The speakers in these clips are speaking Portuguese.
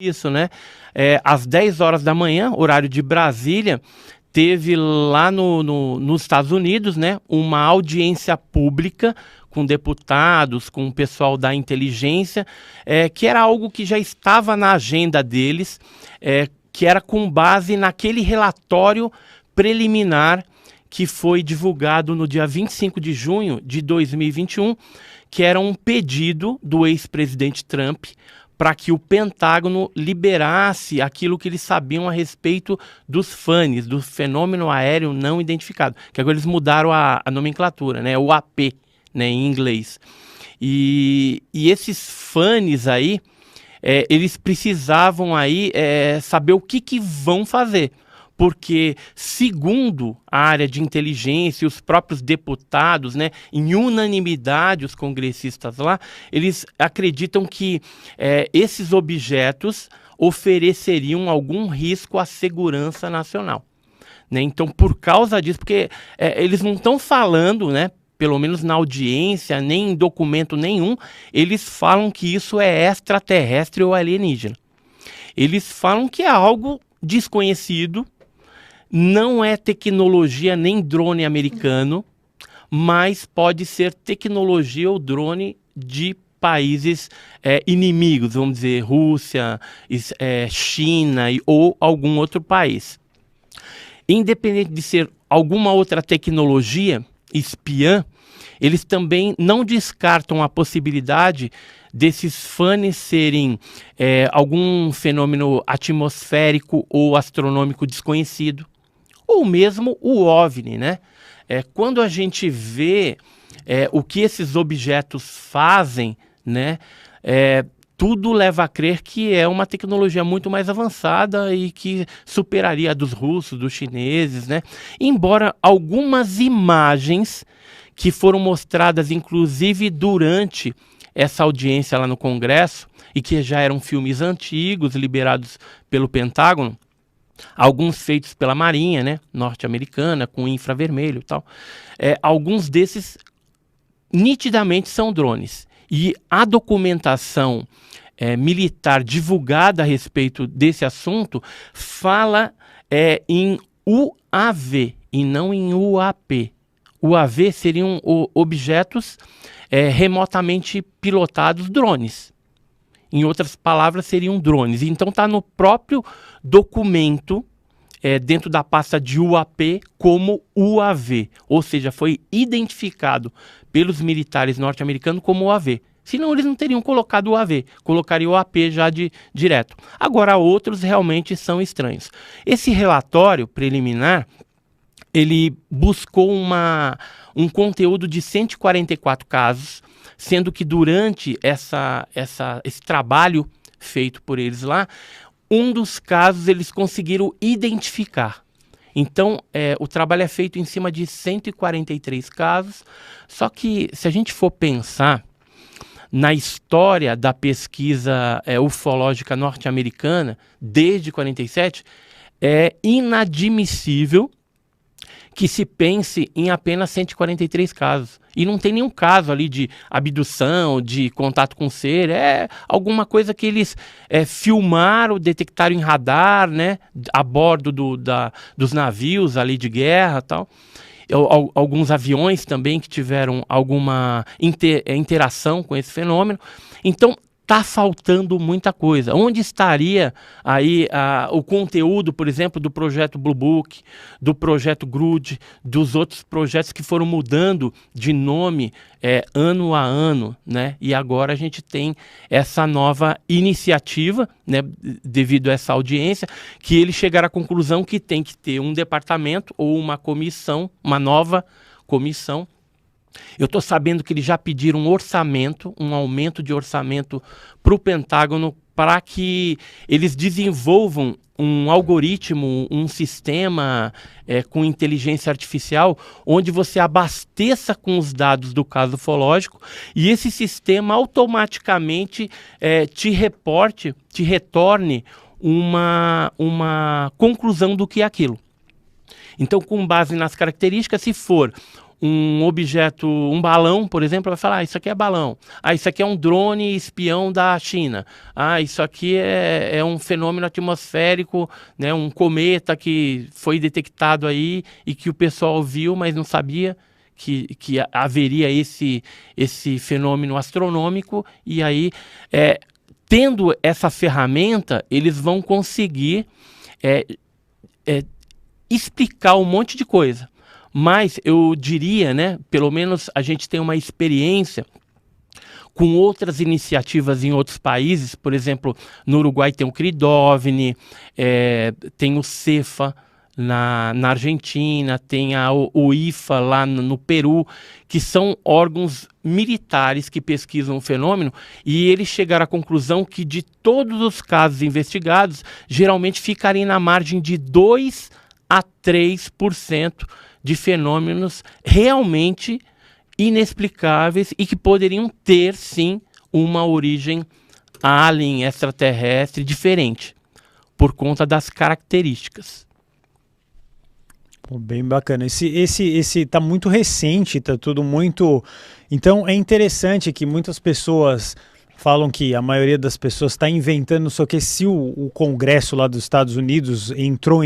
Isso, né? Às 10 horas da manhã, horário de Brasília, teve lá nos Estados Unidos, né, uma audiência pública com deputados, com o pessoal da inteligência, que era algo que já estava na agenda deles, que era com base naquele relatório preliminar que foi divulgado no dia 25 de junho de 2021, que era um pedido do ex-presidente Trump para que o Pentágono liberasse aquilo que eles sabiam a respeito dos FANES, do fenômeno aéreo não identificado, que agora eles mudaram a nomenclatura, né, o AP, né, em inglês. E esses FANES aí, eles precisavam aí saber o que vão fazer. Porque, segundo a área de inteligência e os próprios deputados, né, em unanimidade, os congressistas lá, eles acreditam que esses objetos ofereceriam algum risco à segurança nacional. Né? Então, por causa disso, porque eles não estão falando, né, pelo menos na audiência, nem em documento nenhum, eles falam que isso é extraterrestre ou alienígena. Eles falam que é algo desconhecido, não é tecnologia nem drone americano, mas pode ser tecnologia ou drone de países inimigos, vamos dizer, Rússia, China ou algum outro país. Independente de ser alguma outra tecnologia espiã, eles também não descartam a possibilidade desses FANES serem algum fenômeno atmosférico ou astronômico desconhecido, ou mesmo o OVNI, né? Quando a gente vê o que esses objetos fazem, né, tudo leva a crer que é uma tecnologia muito mais avançada e que superaria a dos russos, dos chineses, né? Embora algumas imagens que foram mostradas, inclusive durante essa audiência lá no Congresso, e que já eram filmes antigos, liberados pelo Pentágono, alguns feitos pela Marinha, né, norte-americana, com infravermelho e tal. Alguns desses nitidamente são drones. E a documentação militar divulgada a respeito desse assunto fala em UAV e não em UAP. UAV seriam objetos remotamente pilotados, drones. Em outras palavras, seriam drones. Então está no próprio documento, dentro da pasta de UAP, como UAV. Ou seja, foi identificado pelos militares norte-americanos como UAV. Senão eles não teriam colocado UAV, colocariam UAP já direto. Agora, outros realmente são estranhos. Esse relatório preliminar, ele buscou um conteúdo de 144 casos, sendo que durante esse trabalho feito por eles lá, um dos casos eles conseguiram identificar. Então, o trabalho é feito em cima de 143 casos, só que se a gente for pensar na história da pesquisa ufológica norte-americana, desde 47, é inadmissível que se pense em apenas 143 casos. E não tem nenhum caso ali de abdução, de contato com ser, alguma coisa que eles filmaram, detectaram em radar, né, a bordo dos navios ali de guerra e tal. Alguns aviões também que tiveram alguma interação com esse fenômeno. Então, está faltando muita coisa. Onde estaria aí o conteúdo, por exemplo, do projeto Blue Book, do projeto GRUD, dos outros projetos que foram mudando de nome ano a ano, né? E agora a gente tem essa nova iniciativa, né, devido a essa audiência, que eles chegaram à conclusão que tem que ter um departamento ou uma comissão, uma nova comissão. Eu estou sabendo que eles já pediram um aumento de orçamento para o Pentágono para que eles desenvolvam um algoritmo, um sistema com inteligência artificial, onde você abasteça com os dados do caso ufológico e esse sistema automaticamente te retorne uma conclusão do que é aquilo. Então, com base nas características, se for um objeto, um balão, por exemplo, vai falar, isso aqui é balão. Isso aqui é um drone espião da China. Isso aqui é um fenômeno atmosférico, né, um cometa que foi detectado aí e que o pessoal viu, mas não sabia que haveria esse fenômeno astronômico. E aí, tendo essa ferramenta, eles vão conseguir explicar um monte de coisa. Mas eu diria, né, pelo menos a gente tem uma experiência com outras iniciativas em outros países. Por exemplo, no Uruguai tem o CRIDOVNI, tem o CEFA na Argentina, tem o IFA lá no Peru, que são órgãos militares que pesquisam o fenômeno, e eles chegaram à conclusão que de todos os casos investigados, geralmente ficariam na margem de 2 a 3% de fenômenos realmente inexplicáveis e que poderiam ter, sim, uma origem alien, extraterrestre, diferente, por conta das características. Bem bacana. Esse tá muito recente, tá tudo muito... Então é interessante que muitas pessoas falam que a maioria das pessoas está inventando, só que se o Congresso lá dos Estados Unidos entrou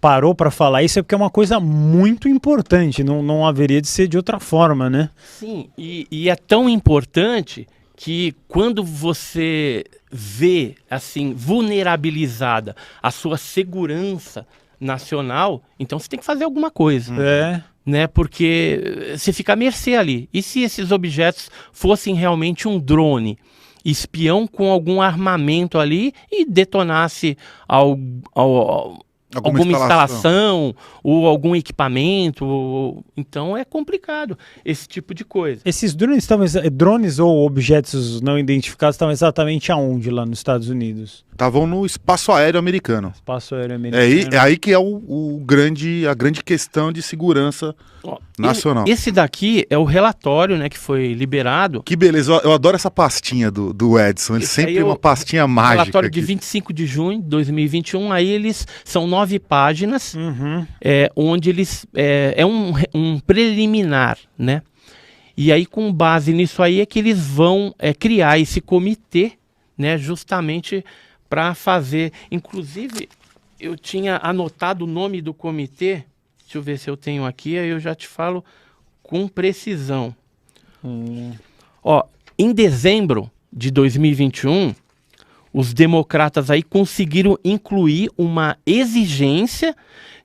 parou para falar isso, é porque é uma coisa muito importante, não haveria de ser de outra forma, né? Sim, e é tão importante que quando você vê, assim, vulnerabilizada a sua segurança nacional, então você tem que fazer alguma coisa. Né? Porque você fica à mercê ali. E se esses objetos fossem realmente um drone espião com algum armamento ali e detonasse alguma instalação ou algum equipamento? Então é complicado esse tipo de coisa. Esses drones ou objetos não identificados estavam exatamente aonde lá nos Estados Unidos? Estavam no espaço aéreo americano. Espaço aéreo americano. É aí que é a grande questão de segurança nacional. Esse daqui é o relatório, né, que foi liberado. Que beleza, eu adoro essa pastinha do Edson, ele sempre tem uma pastinha mágica. Relatório de 25 de junho de 2021, aí eles são 9 páginas, onde eles... é um preliminar, né? E aí, com base nisso aí, é que eles vão criar esse comitê, né, justamente para fazer... Inclusive, eu tinha anotado o nome do comitê. Deixa eu ver se eu tenho aqui, aí eu já te falo com precisão. Em dezembro de 2021, os democratas aí conseguiram incluir uma exigência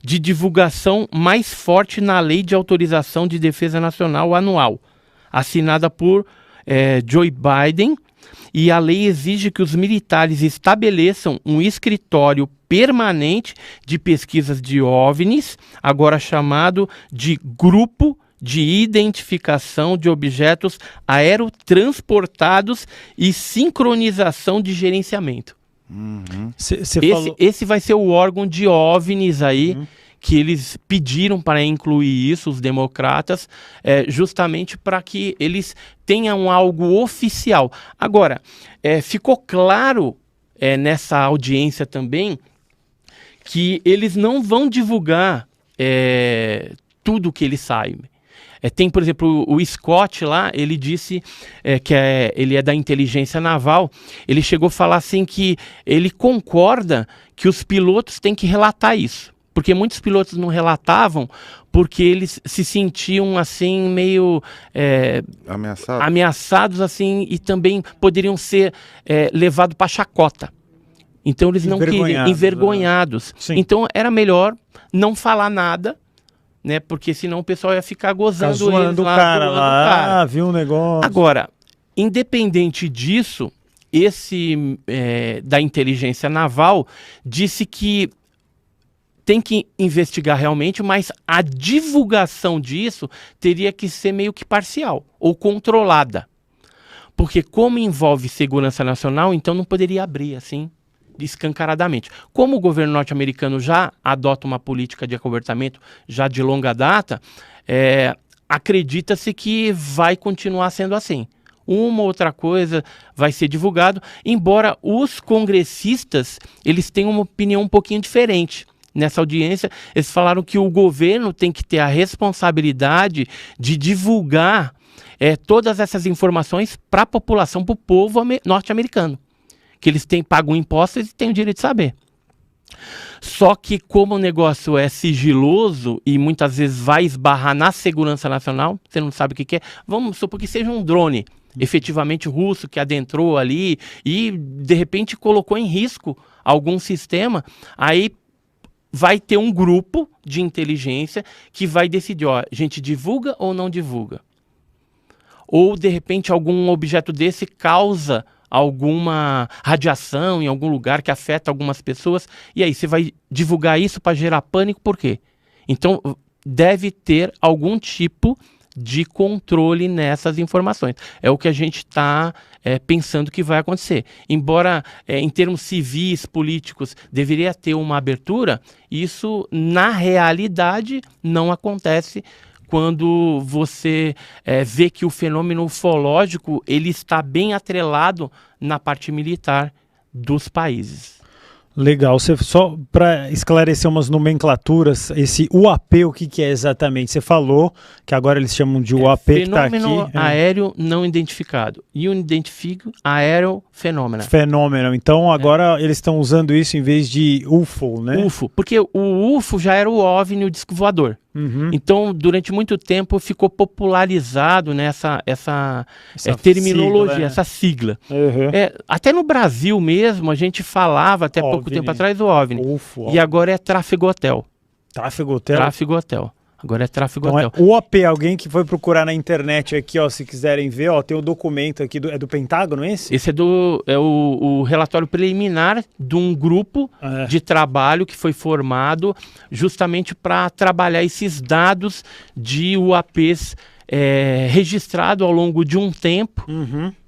de divulgação mais forte na Lei de Autorização de Defesa Nacional Anual, assinada por Joe Biden. E a lei exige que os militares estabeleçam um escritório permanente de pesquisas de OVNIs, agora chamado de Grupo de Identificação de Objetos Aerotransportados e Sincronização de Gerenciamento. Esse vai ser o órgão de OVNIs aí, que eles pediram para incluir isso, os democratas, justamente para que eles tenham algo oficial. Agora, ficou claro nessa audiência também que eles não vão divulgar tudo que eles sabem. Tem, por exemplo, o Scott lá, ele disse que ele é da inteligência naval. Ele chegou a falar assim que ele concorda que os pilotos têm que relatar isso. Porque muitos pilotos não relatavam porque eles se sentiam assim meio ameaçados assim, e também poderiam ser levados para chacota. Então eles não queriam, envergonhados. Então era melhor não falar nada, né? Porque senão o pessoal ia ficar gozando eles lá, cara. Viu um negócio. Agora, independente disso, esse da inteligência naval disse que tem que investigar realmente, mas a divulgação disso teria que ser meio que parcial ou controlada. Porque como envolve segurança nacional, então não poderia abrir assim escancaradamente. Como o governo norte-americano já adota uma política de acobertamento já de longa data, acredita-se que vai continuar sendo assim. Uma ou outra coisa vai ser divulgado, embora os congressistas eles tenham uma opinião um pouquinho diferente. nessa audiência, eles falaram que o governo tem que ter a responsabilidade de divulgar todas essas informações para a população, para o povo norte-americano, que eles pagam impostos e têm o direito de saber. Só que como o negócio é sigiloso e muitas vezes vai esbarrar na segurança nacional, você não sabe o que é, vamos supor que seja um drone efetivamente russo que adentrou ali e de repente colocou em risco algum sistema, aí vai ter um grupo de inteligência que vai decidir, ó, a gente divulga ou não divulga. Ou de repente algum objeto desse causa alguma radiação em algum lugar que afeta algumas pessoas, e aí você vai divulgar isso para gerar pânico, por quê? Então deve ter algum tipo de controle nessas informações. É o que a gente está pensando que vai acontecer. Embora em termos civis, políticos, deveria ter uma abertura, isso na realidade não acontece quando você vê que o fenômeno ufológico ele está bem atrelado na parte militar dos países. Legal, só para esclarecer umas nomenclaturas, esse UAP, o que é exatamente? Você falou que agora eles chamam de UAP, que está aqui. Fenômeno aéreo não identificado. Unidentified Aerial Phenomena. Fenômeno. Então agora eles estão usando isso em vez de UFO, né? UFO, porque o UFO já era o OVNI, o disco voador. Uhum. Então, durante muito tempo ficou popularizado nessa terminologia, sigla, essa sigla. Uhum. Até no Brasil mesmo, a gente falava até pouco OVNI. tempo atrás do OVNI. UFO. E agora é tráfego hotel. Tráfego hotel? Tráfego hotel. Agora é tráfego Então hotel. é UAP, alguém que foi procurar na internet aqui, ó, se quiserem ver, ó, tem o documento aqui, é do Pentágono esse? Esse é o relatório preliminar de um grupo de trabalho que foi formado justamente para trabalhar esses dados de UAPs registrado ao longo de um tempo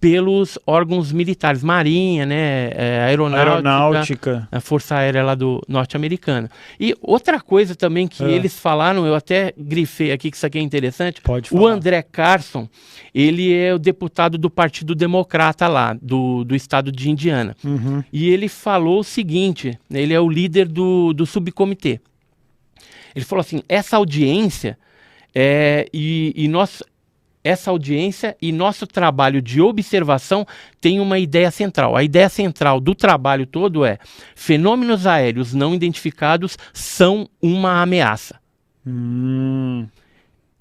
pelos órgãos militares, Marinha, né, Aeronáutica, a Força Aérea lá do norte-americana. E outra coisa também que eles falaram, eu até grifei aqui que isso aqui é interessante, Pode falar. o André Carson, ele é o deputado do Partido Democrata lá, do estado de Indiana. E ele falou o seguinte, ele é o líder do subcomitê. Ele falou assim, essa audiência e nosso trabalho de observação tem uma ideia central. A ideia central do trabalho todo é fenômenos aéreos não identificados são uma ameaça.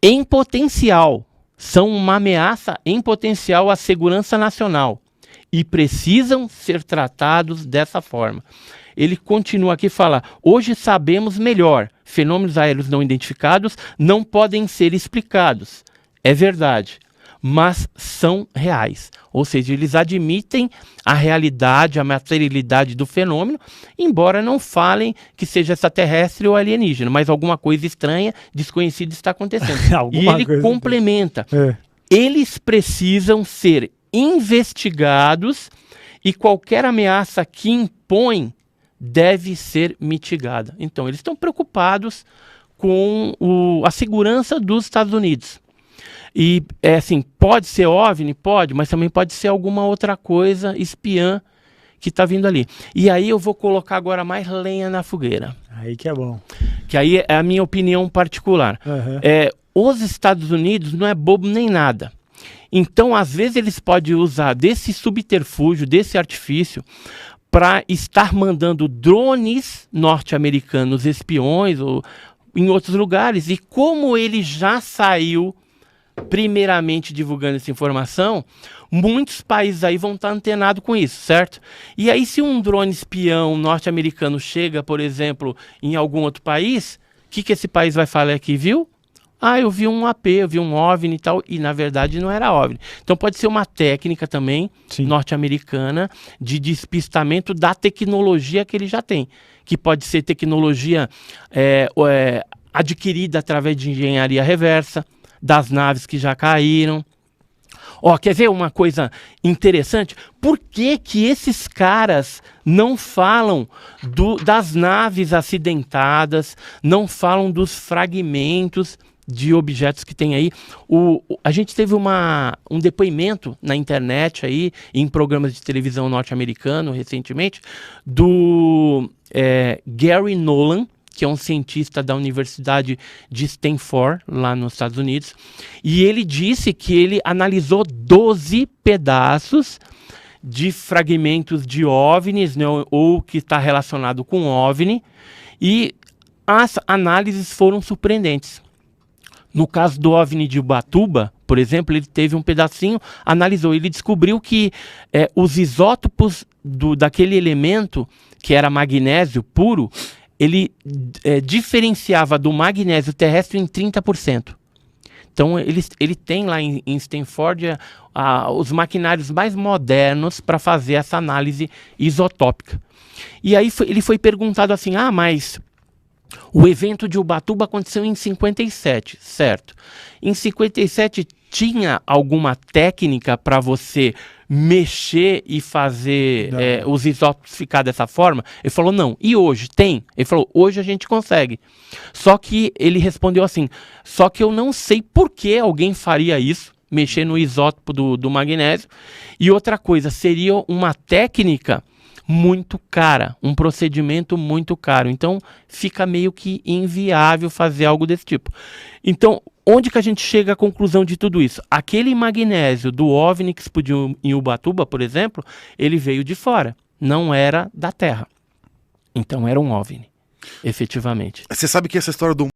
Em potencial, são uma ameaça em potencial à segurança nacional e precisam ser tratados dessa forma. Ele continua aqui a falar, hoje sabemos melhor, fenômenos aéreos não identificados não podem ser explicados. É verdade, mas são reais. Ou seja, eles admitem a realidade, a materialidade do fenômeno, embora não falem que seja extraterrestre ou alienígena, mas alguma coisa estranha, desconhecida está acontecendo. E ele complementa, eles precisam ser investigados e qualquer ameaça que impõe deve ser mitigada. Então, eles estão preocupados com a segurança dos Estados Unidos. E, assim, pode ser OVNI? Pode, mas também pode ser alguma outra coisa espiã que está vindo ali. E aí eu vou colocar agora mais lenha na fogueira. Aí que é bom. Que aí é a minha opinião particular. Os Estados Unidos não é bobo nem nada. Então, às vezes, eles podem usar desse subterfúgio, desse artifício, para estar mandando drones norte-americanos espiões ou em outros lugares. E como ele já saiu primeiramente divulgando essa informação, muitos países aí vão estar antenados com isso, certo? E aí se um drone espião norte-americano chega, por exemplo, em algum outro país, o que esse país vai falar aqui, viu? Ah, eu vi um AP, eu vi um OVNI e tal, e na verdade não era OVNI. Então pode ser uma técnica também norte-americana de despistamento da tecnologia que ele já tem, que pode ser tecnologia adquirida através de engenharia reversa, das naves que já caíram. Quer ver uma coisa interessante? Por que que esses caras não falam das naves acidentadas, não falam dos fragmentos de objetos que tem aí? A gente teve um depoimento na internet aí, em programas de televisão norte-americano recentemente, do Gary Nolan, que é um cientista da Universidade de Stanford, lá nos Estados Unidos, e ele disse que ele analisou 12 pedaços de fragmentos de OVNIs, né, ou que está relacionado com OVNI, e as análises foram surpreendentes. No caso do OVNI de Ubatuba, por exemplo, ele teve um pedacinho, analisou, ele descobriu que os isótopos daquele elemento, que era magnésio puro, ele diferenciava do magnésio terrestre em 30%. Então, ele tem lá em Stanford os maquinários mais modernos para fazer essa análise isotópica. E aí ele foi perguntado assim, mas o evento de Ubatuba aconteceu em 57, certo? Em 57 tinha alguma técnica para você mexer e fazer os isótopos ficar dessa forma? Ele falou, não. E hoje? Tem? Ele falou, hoje a gente consegue. Só que ele respondeu assim, só que eu não sei por que alguém faria isso, mexer no isótopo do magnésio. E outra coisa, seria uma técnica muito cara, um procedimento muito caro. Então, fica meio que inviável fazer algo desse tipo. Então, onde que a gente chega à conclusão de tudo isso? Aquele magnésio do OVNI que explodiu em Ubatuba, por exemplo, ele veio de fora, não era da Terra. Então, era um OVNI, efetivamente. Você sabe que essa história do